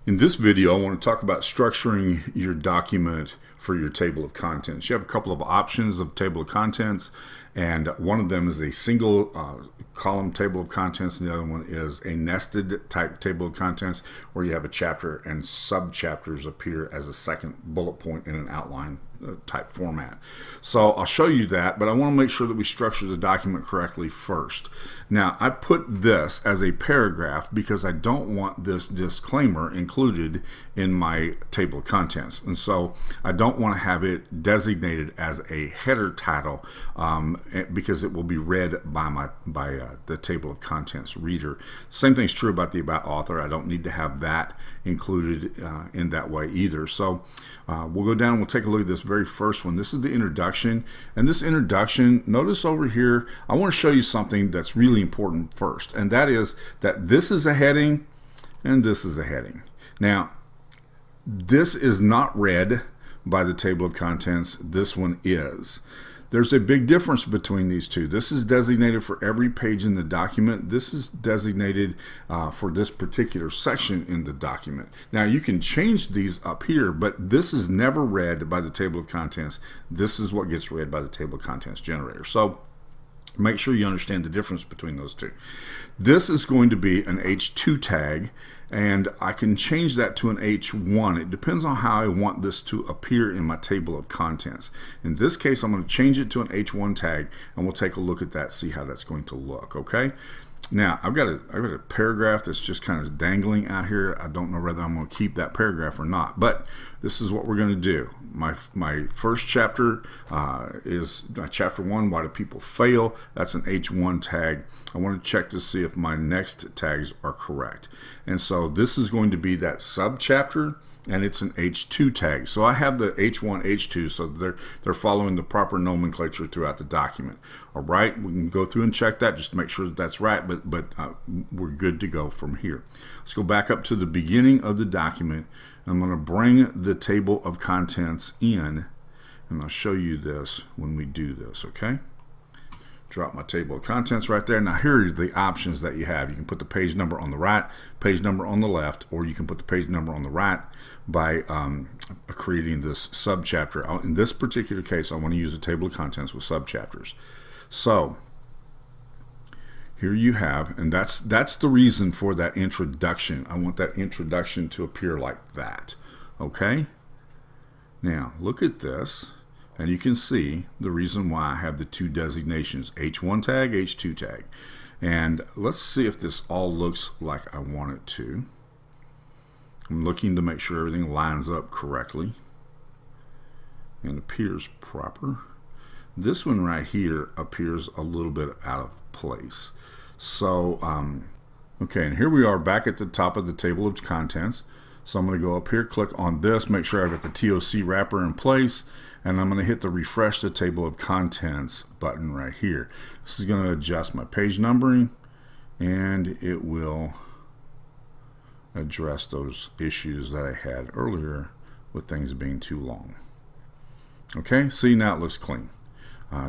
In this video, I want to talk about structuring your document for your table of contents. You have a couple of options of table of contents, and one of them is a single column table of contents, and the other one is a nested type table of contents where you have a chapter and sub-chapters appear as a second bullet point in an outline type format. So I'll show you that, but I want to make sure that we structure the document correctly first. Now, I put this as a paragraph because I don't want this disclaimer included in my table of contents, and so I don't want to have it designated as a header title because it will be read by the table of contents reader. Same thing's true about the about author. I don't need to have that included in that way either. So we'll go down and we'll take a look at this very first one. This is the introduction, and this introduction, notice over here, I want to show you something that's really important first, and that is that this is a heading and this is a heading. Now, this is not read by the table of contents. This one is. There's a big difference between these two. This is designated for every page in the document. This is designated for this particular section in the document. Now, you can change these up here, but this is never read by the table of contents. This is what gets read by the table of contents generator. So make sure you understand the difference between those two. This is going to be an H2 tag, and I can change that to an H1. It depends on how I want this to appear in my table of contents. In this case, I'm going to change it to an H1 tag, and we'll take a look at that, see how that's going to look, okay? Now, I've got a paragraph that's just kind of dangling out here. I don't know whether I'm going to keep that paragraph or not, but this is what we're going to do. My first chapter is chapter 1, Why Do People Fail? That's an H1 tag. I want to check to see if my next tags are correct. And so this is going to be that sub-chapter, and it's an H2 tag. So I have the H1, H2, so they're following the proper nomenclature throughout the document. All right, we can go through and check that just to make sure that that's right, but we're good to go from here. Let's go back up to the beginning of the document. I'm going to bring the table of contents in, and I'll show you this when we do this, okay? Drop my table of contents right there. Now here are the options that you have. You can put the page number on the right, page number on the left, or you can put the page number on the right by creating this subchapter. In this particular case, I want to use a table of contents with subchapters. So here you have, and that's the reason for that introduction. I want that introduction to appear like that, okay? Now look at this, and you can see the reason why I have the two designations, H1 tag, H2 tag. And let's see if this all looks like I want it to. I'm looking to make sure everything lines up correctly and appears proper. This one right here appears a little bit out of place. So, okay, and here we are back at the top of the table of contents. So I'm going to go up here, click on this, make sure I've got the TOC wrapper in place, and I'm going to hit the refresh the table of contents button right here. This is going to adjust my page numbering, and it will address those issues that I had earlier with things being too long. Okay, see, now it looks clean.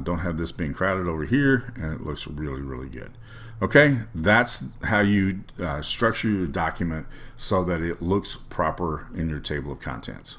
Don't have this being crowded over here, and it looks really, really good. Okay, that's how you structure your document so that it looks proper in your table of contents.